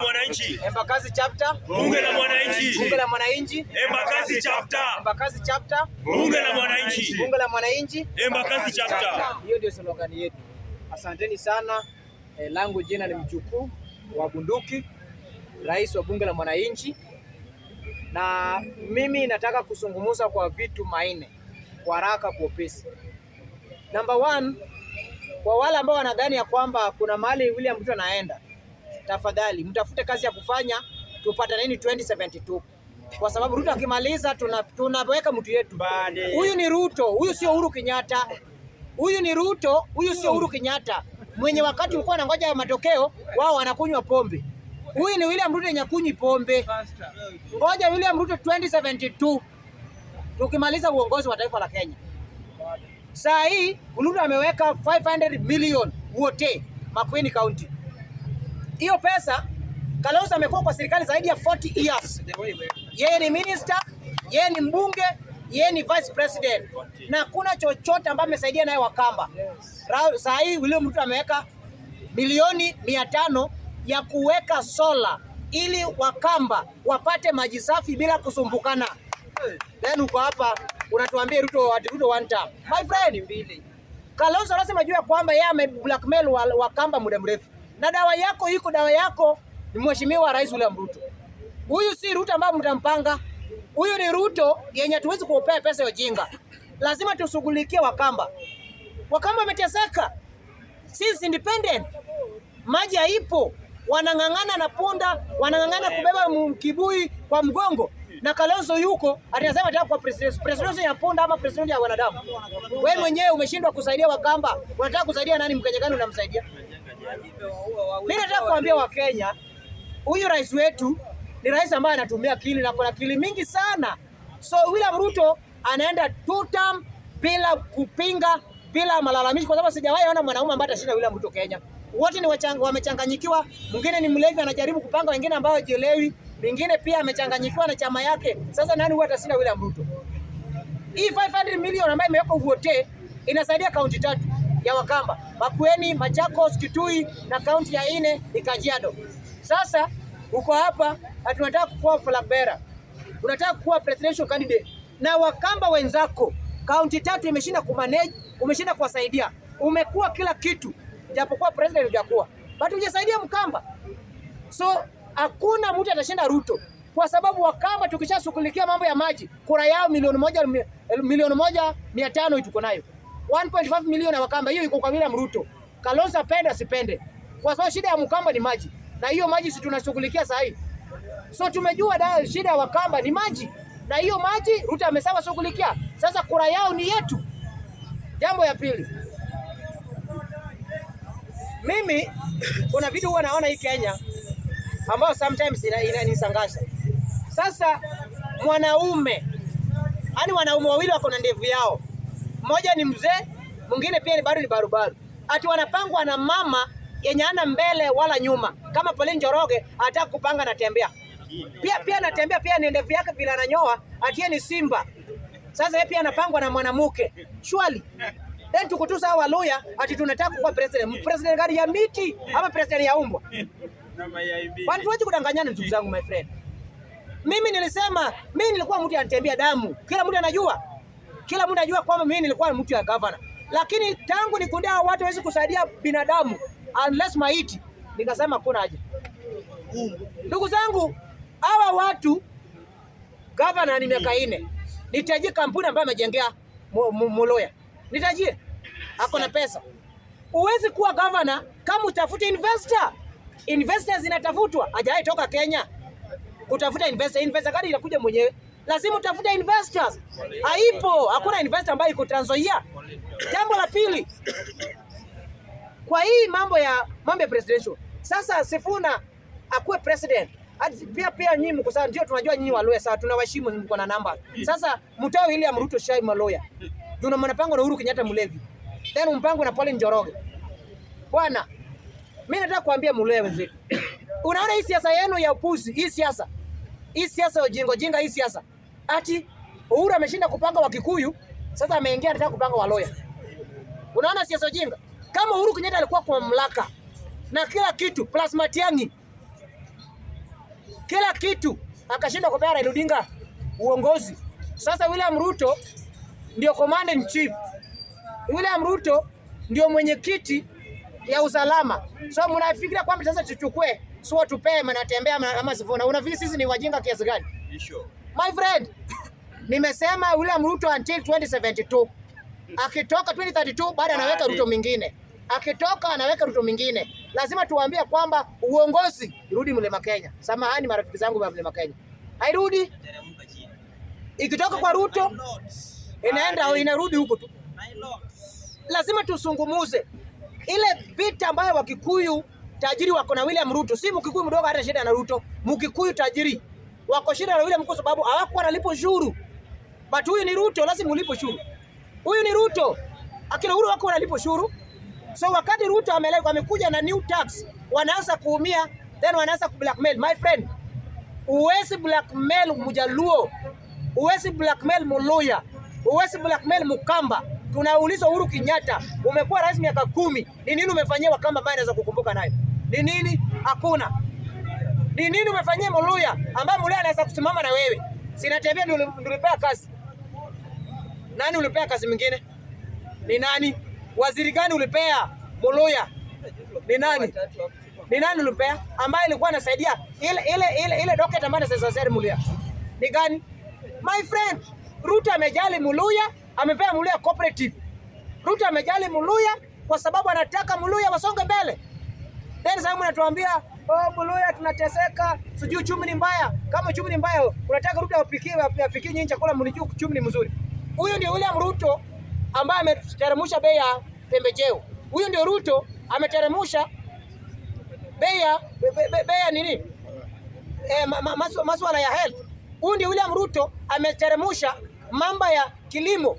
Mwananchi. Embakasi chapter. Bunge la Mwananchi. Bunge la Mwananchi. Embakasi chapter. Embakasi chapter. Bunge la Mwananchi. Bunge la Mwananchi. Embakasi chapter. Hiyo ndio slogan yetu. Asanteni sana. Langu jina ni Mjukuu wa Bunduki, rais wa Bunge la Mwananchi, na mimi nataka kuzungumza kwa vitu manne kwa haraka kwa upesi. Number one, kwa wale ambao wanadhani ya kwamba kuna mahali William Ruto anaenda, tafadhali mtafute kazi ya kufanya tupataneni 2072, kwa sababu Ruto akimaliza tunaweka mtu yetu. Huyu ni Ruto, huyu sio Uhuru Kenyatta. Huyu ni Ruto, huyu sio Uhuru Kenyatta mwenye wakati ulikuwa anangoja matokeo wao wanakunywa pombe. Huyu ni William Ruto nyakunywi pombe. Ngoja William Ruto 2072 tukimaliza uongozi wa taifa la Kenya. Saa hii Ruto ameweka 500 million wote Makueni County. Hiyo pesa Kalonzo amekuwa kwa serikali zaidi ya 40 years. Yeye ni minister, yeye ni mbunge, yeye ni vice president, na kuna chochote ambacho amesaidia naye Wakamba. Saa hii William Ruto ameweka milioni 500 ya kuweka sola ili Wakamba wapate maji safi bila kusumbukana. Then uko hapa unatuambia Ruto one time. My friend, Kalonzo lazima jua kwamba yeye ame blackmail Wakamba muda mrefu. Na dawa yako ni Mheshimiwa Rais William Ruto. Huyu si Ruto ambaye mtampanga. Huyu ni Ruto yenye tuwezi kuopea pesa ya ujinga. Lazima tushughulikie Wakamba. Wakamba wameteseka. Sisi independent. Maji haipo. Wanang'ang'ana na punda, wanang'ang'ana kubeba kibui kwa mgongo. Na Kalonzo yuko atasema nataka kwa president ya punda ama president ya wanadamu. Wewe mwenyewe umeshindwa kusaidia Wakamba. Unataka kusaidia nani? Mkenya gani unamsaidia? Mimi nataka kuambia Wakenya, huyu rais wetu ni rais ambaye anatumia akili na kuna akili mingi sana. So William Ruto anaenda 2 term bila kupinga, bila malalamishi, kwa sababu sijawahi ona mwanaume ambaye atashinda William Ruto Kenya. Wote ni wamechanganyikiwa. Mwingine ni mlevi anajaribu kupanga wengine ambao hajielewi. Mwingine pia amechanganyikiwa na chama yake. Sasa nani huwa atashinda William Ruto? Hii 500 million ambayo imewekwa wote inasaidia kaunti 3 ya Wakamba: Makueni, Machakos, Kitui na kaunti ya 4 ni Kajiado. Sasa uko hapa tunataka kuwa flag bearer. Unataka kuwa presidential candidate na Wakamba wenzako. Kaunti 3 imeshinda kumanage, umeshinda kuwasaidia. Umekuwa kila kitu. Japokuwa president hujakuwa. But hujasaidia Mkamba. So hakuna mtu atashinda Ruto. Kwa sababu Wakamba tukishashughulikia mambo ya maji, kura yao milioni 1,500 tuko nayo. 1.5 milioni ya Wakamba, hiyo iko kwa William Ruto. Kalonzo apende asipende. Kwa sababu shida ya Mkamba ni maji. Na hiyo maji si tunashughulikia saa hii. So tumejua shida ya Wakamba ni maji. Na hiyo maji Ruto amesema shughulikia. Sasa kura yao ni yetu. Jambo ya pili. Mimi kuna vitu huwa naona hii Kenya ambao sometimes inanisangasha. Sasa wanaume wawili wako na ndevu yao. Mmoja ni mzee, mwingine pia ni barubaru. Ati wanapangwa na mama yenye ana mbele wala nyuma. Kama Pauline Njoroge anataka kupanga na tembea. Pia anatembea pia ni ndevu yake bila ananyoa, ati yeye ni simba. Sasa yeye pia anapangwa na mwanamke. Surely. Then tukutusa hawa lawyer ati tunataka kuwa president. President gani ya miti ama president ya umbwa? Watu waje kudanganyana ndugu zangu, my friend. Mimi nilikuwa mtu anatembea damu. Kila mtu anajua. Kila mtu anajua kwamba mimi nilikuwa mtu ya governor. Lakini tangu nikundia watu hawezi kusaidia binadamu unless maiti. Nikasema kuna haja. Ndugu zangu, hawa watu governor ni miaka 4. Nitajie kampuni ambayo amejengea Moloya. Nitajie. Hako na pesa. Uwezi kuwa governor kama utafute investor. Investors zinatafutwa. Hajawahi toka Kenya kutafuta investor. Investor gani inakuja mwenyewe? Lazima utafute investors. Haipo. Hakuna investor ambaye iko Trans Nzoia. Jambo la pili. Kwa hii mambo ya presidential. Sasa Sifuna akuwe president. Pia nyinyi mko sawa, ndio tunajua nyinyi Waluya sawa, tunawaheshimu, mko na namba. Sasa mtao William Ruto Shai Maloya. Juna mnapango na Uhuru Kenyatta mlevi. Tena mpango na Pauline Njoroge. Bwana, mimi nataka kuambia Mluya wenzetu. Unaona hii siasa yenu ya upuzi, hii siasa ya ujinga, hii siasa. Ati Uhuru ameshinda kupanga wa Kikuyu, sasa ameingia anataka kupanga Waluya. Unaona siasa ujinga? Kama Uhuru Kenyatta alikuwa kwa mamlaka na kila kitu plus Matiang'i, kila kitu, akashinda kupea Raila Odinga uongozi. Sasa William Ruto ndio commander in chief. William Ruto ndio mwenyekiti ya usalama. So mnafikiria kwamba sasa tuchukue sio tupee manatembea ama sivona? Unafikiri sisi ni wajinga kiasi gani? My friend, nimesema William Ruto until 2072. Akitoka 2032 baada anaweka Ruto mwingine. Akitoka anaweka Ruto mwingine. Lazima tuwaambie kwamba uongozi irudi Mlima Kenya. Samahani marafiki zangu wa Mlima Kenya. Hairudi. Ikitoka kwa Ruto inarudi huko tu. Lazima tusungumuze ile vita ambayo Wakikuyu tajiri wako na William Ruto. Si Mkikuyu mdogo hata shida na Ruto. Mkikuyu tajiri wako shida na William kwa sababu hawakuwa wanalipo ushuru. But huyu ni Ruto, lazima ulipo ushuru. Huyu ni Ruto. Akina Uhuru wako wanalipo ushuru. So wakati Ruto amekuja na new tax, wanaanza kuumia, then wanaanza kublackmail. My friend, uwezi blackmail Mjaluo, uwezi blackmail Muluya, uwezi blackmail Mukamba. Tunauliza Uhuru Kenyatta, umekuwa rais miaka 10, ni nini umefanyia Wakamba ambaye anaweza kukumbuka nayo? Ni nini? Hakuna. Ni nini umefanyia Muluya ambaye Muluya anaweza kusimama na wewe? Sinatembea ndio ulipea kazi. Nani ulipea kazi mwingine? Ni nani? Waziri gani ulipea Muluya? Ni nani? Ni nani ulipea ambaye alikuwa anasaidia ile docket ambayo anasaidia Muluya? Ni gani? My friend, Ruto amejali Muluya, amepea Muluya cooperative. Ruto amejali Muluya kwa sababu anataka Muluya wasonge mbele. Then sasa mnatuambia, "Oh, Muluya tunateseka, sijui uchumi ni mbaya." Kama uchumi ni mbaya, unataka Ruto apikie nyinyi chakula mlijua uchumi ni mzuri. Huyu ndio William Ruto ambaye ameteremsha bei ya pembejeo. Huyu ndio Ruto ameteremsha bei ya nini? Masuala ya health. Huyu ndio William Ruto ameteremsha mambo ya kilimo.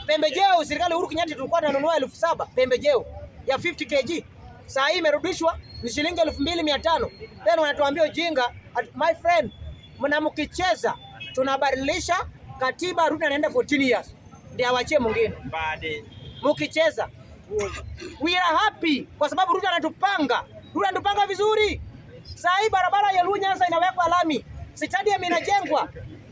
Pembejeo serikali Uhuru Kenyatta tulikuwa tunanunua 7,000 pembejeo ya 50 kg. Sasa hii imerudishwa ni shilingi 2,500. Tena wanatuambia ujinga. My friend, mkicheza tunabadilisha katiba. Ruto anaenda 14 years. Ndio awachie mwingine. Mkicheza. We are happy kwa sababu Ruto anatupanga. Ruto anatupanga vizuri. Sasa hii barabara ya Lunyasa inawekwa lami. Stadium inajengwa.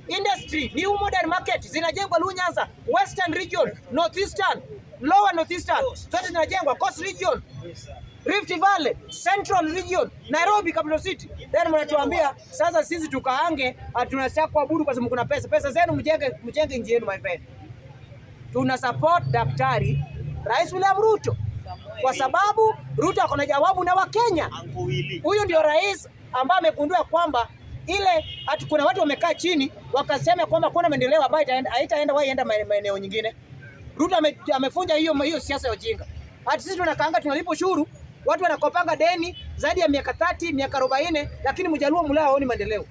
Industry, new modern market zinajengwa Lunyasa, Western region, Northeastern, Lower Northeastern. Zote zinajengwa Coast region. Rift Valley, Central region, Nairobi capital city. Then mnatuambia sasa sisi tukaange tunataka kuabudu kwa sababu kuna pesa. Pesa zenu mjenge nchi yenu my friend. Tuna support Daktari Rais William Ruto kwa sababu Ruto ako na jawabu na Wakenya. Huyu ndio rais ambaye amegundua kwamba kuna watu wamekaa chini wakasema kwamba kuna maendeleo ambayo haitaenda waenda maeneo nyingine. Ruto amefunja hiyo siasa ya ujinga. Hata sisi tunakaanga tunalipo ushuru, watu wanakopanga deni zaidi ya miaka 30, miaka 40, lakini Mjaluo Muluya haoni maendeleo.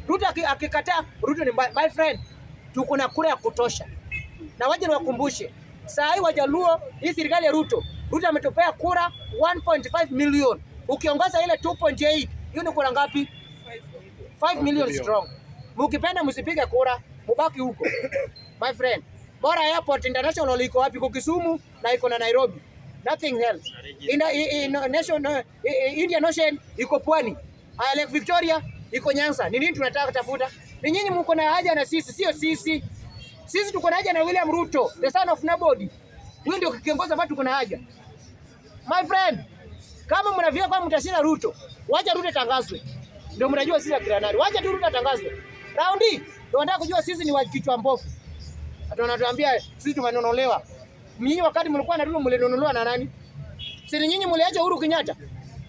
Ruto akikataa, Ruto ni my friend. Tuko na kura ya kutosha. Na waje niwakumbushe, saa hii Wajaluo, hii serikali ya Ruto ametupea kura 1.5 million. Ukiongoza ile 2.8, hiyo ni kura ngapi? 5 million strong. Mukipenda msipige kura, mubaki huko. My friend, bora airport international iko wapi? Iko Kisumu na iko na Nairobi. Nothing else. Indian Ocean iko Pwani. Lake Victoria iko Nyanza. Ni nini tunataka kutafuta? Ni nyinyi mko na haja na sisi, sio sisi. Sisi tuko na haja na William Ruto, the son of nobody. Huyu ndio kiongozi ambaye tuko na haja. My friend, kama mnavia kwa mtashinda Ruto, wacha Ruto tangazwe. Ndio mnajua sisi akina nani. Wacha tu Ruto tangazwe. Raundi ndio wanataka kujua sisi ni wa kichwa mbovu. Hata wanatuambia sisi tumenonolewa. Nyinyi wakati mlikuwa na Ruto mlinonolewa na nani? Si nyinyi mliacha Uhuru Kenyatta.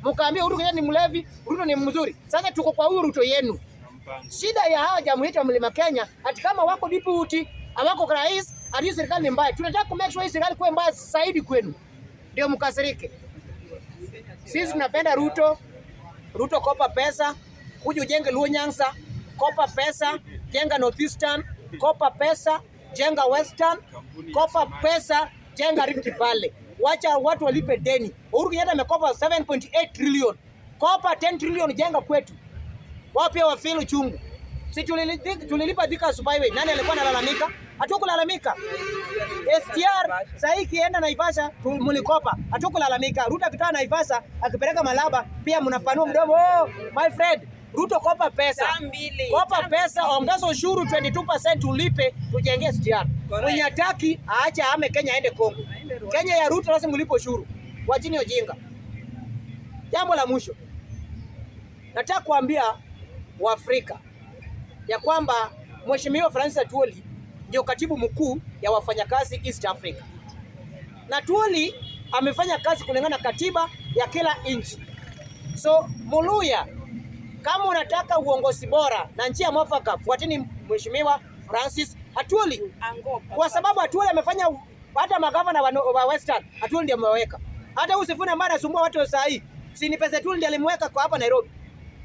Mkaambia Uhuru Kenyatta ni mlevi, Ruto ni mzuri. Sasa tuko kwa huyu Ruto yenu. Shida ya hawa jamhuri ya Mlima Kenya, hata kama wako deputy, hawako rais, hadi serikali ni mbaya. Tunataka ku make sure hii serikali kuwe mbaya zaidi kwenu. Ndio mkasirike. Sisi tunapenda Ruto. Ruto kopa pesa, kuja ujenge Lunyasa, kopa pesa, jenga Northeastern, kopa pesa, jenga Western, kopa pesa, jenga Rift Valley. Wacha watu walipe deni. Uhuru Kenyatta amekopa 7.8 trillion. Kopa 10 trillion jenga kwetu. Wao pia wafeel chungu. Si tulilipa Thika Superhighway. Nani alikuwa analalamika? Hatukulalamika. SGR sasa ikienda Naivasha mlikopa. Hatukulalamika. Ruto akitoa Naivasha akipeleka Malaba pia mnapanua mdomo. Oh, my friend, Ruto kopa pesa, ongeza ushuru 22% ulipe tujenge SGR. Mwenye hataki aache ame Kenya aende Kongo. Kenya ya Ruto lazima ulipe ushuru. Wachini ujinga. Jambo la mwisho. Nataka kuambia Waafrika ya kwamba Mheshimiwa Francis Atwoli ndio katibu mkuu ya wafanyakazi East Africa. Na Atwoli amefanya kazi kulingana na katiba ya kila nchi. So Muluya, kama unataka uongozi bora na njia mwafaka, fuatini Mheshimiwa Francis Atwoli. Kwa sababu Atwoli amefanya hata magavana wa Western, Atwoli ndiye ameweka. Hata Usifuna ambaye anasumbua watu saa hii, si ni pesa Atwoli ndiye alimweka kwa hapa Nairobi.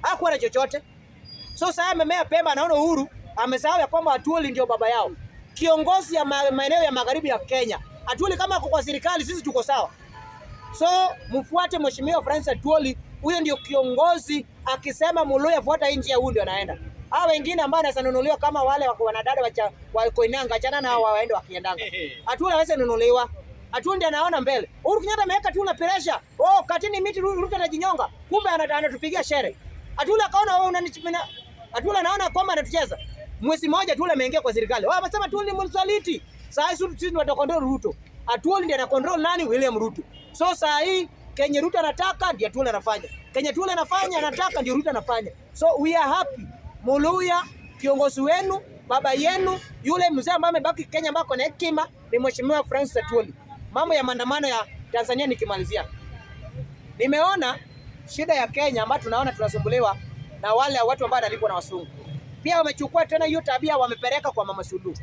Hakuwa na chochote. So sasa amemea Pemba, anaona Uhuru, amesahau ya kwamba Atwoli ndio baba yao. Kiongozi ya maeneo ya magharibi ya Kenya. Atwoli kama ako kwa serikali, sisi tuko sawa. So mfuate Mheshimiwa Francis Atwoli, huyo ndio kiongozi. Akisema Muluya fuata nchi ya huyu ndio anaenda. Hao wengine ambao wanasanunuliwa kama wale wanadada wa Koinanga, achana na waende wakiendanga. Atwoli hawezi nunuliwa. Atwoli ndiye anaona mbele. Uhuru Kenyatta ameweka tu na pressure. Oh, katini miti Ruto anajinyonga. Kumbe anatupigia shere. Atwoli akaona wewe unanichimina. Atwoli anaona kwamba anatucheza. Mwezi mmoja Atwoli ameingia kwa serikali. Wao wanasema Atwoli ni msaliti. Sasa sisi ndio control Ruto. Atwoli ndiye ana control nani? William Ruto. So sasa hii Kenya Ruto anataka ndio Atwoli anafanya. Kenya Atwoli anafanya anataka ndio Ruto anafanya. So we are happy. Muluya kiongozi wenu, baba yenu, yule mzee ambaye amebaki Kenya ambako na hekima ni Mheshimiwa Francis Atwoli. Mambo ya maandamano ya Tanzania nikimalizia. Nimeona shida ya Kenya ambayo tunaona tunasumbuliwa na wale watu ambao wanalipwa na wasungu. Pia wamechukua tena hiyo tabia wamepeleka kwa Mama Suluhu.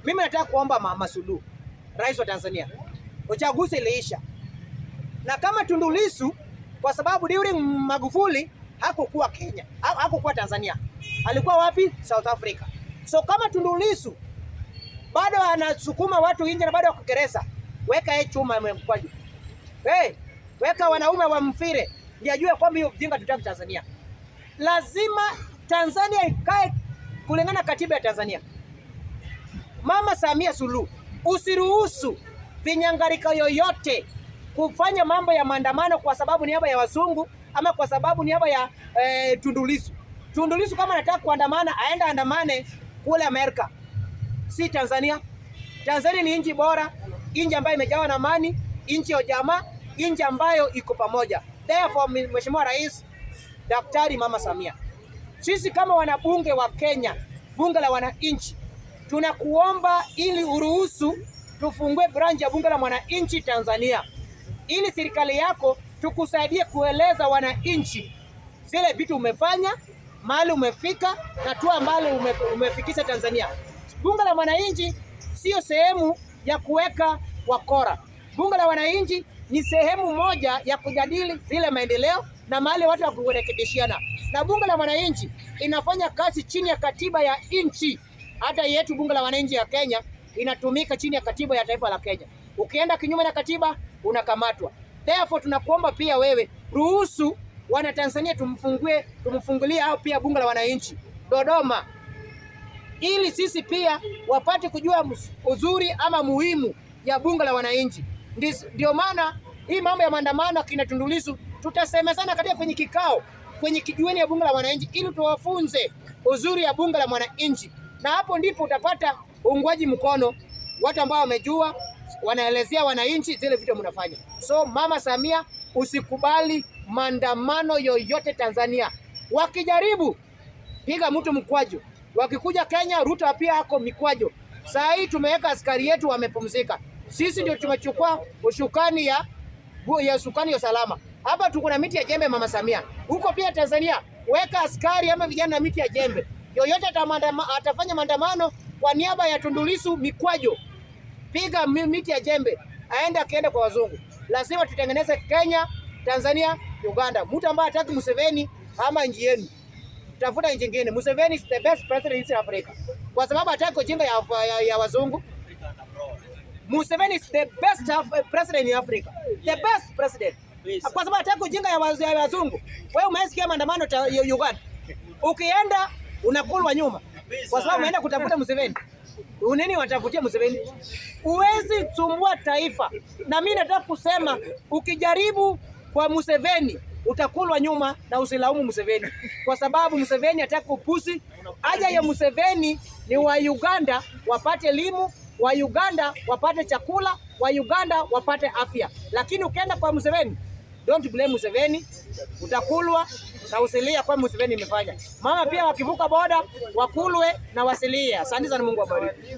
Mimi nataka kuomba Mama Suluhu, Rais wa Tanzania. Uchaguzi iliisha. Na kama Tundu Lissu, kwa sababu during Magufuli hakukuwa Kenya, hakukuwa Tanzania. Alikuwa wapi? South Africa. So kama Tundu Lissu bado anasukuma watu nje na bado kukeresa, weka yeye chuma mkwaju. Weka wanaume wa mfire, ndio ajue kwamba hiyo ujinga tutaki Tanzania. Lazima Tanzania ikae kulingana katiba ya Tanzania. Mama Samia Suluhu, usiruhusu vinyangarika yoyote kufanya mambo ya maandamano kwa sababu niaba ya wazungu ama kwa sababu niaba ya Tundu Lissu. Tundu Lissu kama anataka kuandamana aenda andamane kule Amerika, si Tanzania. Tanzania ni nchi bora, nchi ambayo imejawa na amani, nchi ya jamaa, nchi ambayo iko pamoja. Therefore Mheshimiwa Rais Daktari Mama Samia, sisi kama wanabunge wa Kenya, bunge la wananchi, tunakuomba ili uruhusu tufungue branch ya bunge la wananchi Tanzania, ili serikali yako tukusaidie kueleza wananchi zile vitu umefanya, mahali umefika na tu mahali umefikisha Tanzania. Bunge la wananchi sio sehemu ya kuweka wakora. Bunge la wananchi ni sehemu moja ya kujadili zile maendeleo na mahali watu wa kurekebishiana. Na bunge la wananchi inafanya kazi chini ya katiba ya nchi. Hata yetu bunge la wananchi ya Kenya inatumika chini ya katiba ya taifa la Kenya. Ukienda kinyume na katiba unakamatwa. Therefore tunakuomba pia wewe ruhusu wana Tanzania tumfungulie hao pia bunge la wananchi Dodoma, ili sisi pia wapate kujua uzuri ama muhimu ya bunge la wananchi. Ndio maana hii mambo ya maandamano kina Tundu Lissu tutasema sana katika kwenye kikao, kwenye kijiweni ya bunge la wananchi, ili tuwafunze uzuri ya bunge la wananchi, na hapo ndipo utapata uungwaji mkono watu ambao wamejua, wanaelezea wananchi zile vitu mnafanya. So Mama Samia, usikubali maandamano yoyote Tanzania. Wakijaribu piga mtu mkwajo. Wakikuja Kenya, Ruto pia hako mikwajo. Saa hii tumeweka askari yetu wamepumzika. Sisi ndio tumechukua usukani ya usukani ya salama. Hapa tuko na miti ya jembe Mama Samia. Huko pia Tanzania weka askari ama vijana na miti ya jembe. Yoyote atafanya maandamano kwa niaba ya Tundu Lissu mikwajo, piga miti ya jembe, akienda kwa wazungu. Lazima tutengeneze Kenya, Tanzania, Uganda. Mtu ambaye hataki Museveni ama nchi yenu, tafuta nchi nyingine. Museveni is the best president in Africa. Kwa sababu hataki ujinga ya wazungu. Museveni is the best president in Africa. The best president. Kwa sababu hataki ujinga ya wazungu. Wewe umesikia maandamano ya Uganda. Ukienda unakulwa nyuma. Kwa sababu unaenda kutafuta Museveni. Uneni watafutia Museveni? Uwezi sumbua taifa. Na mimi nataka kusema ukijaribu kwa Museveni utakulwa nyuma na usilaumu Museveni, kwa sababu Museveni hataki upusi. Haja ya Museveni ni wa Uganda wapate elimu, wa Uganda wapate chakula, wa Uganda wapate afya. Lakini ukienda kwa Museveni, don't blame Museveni, utakulwa na usilia kwa Museveni imefanya. Mama pia wakivuka boda wakulwe na wasilia. Asante sana, Mungu awabariki.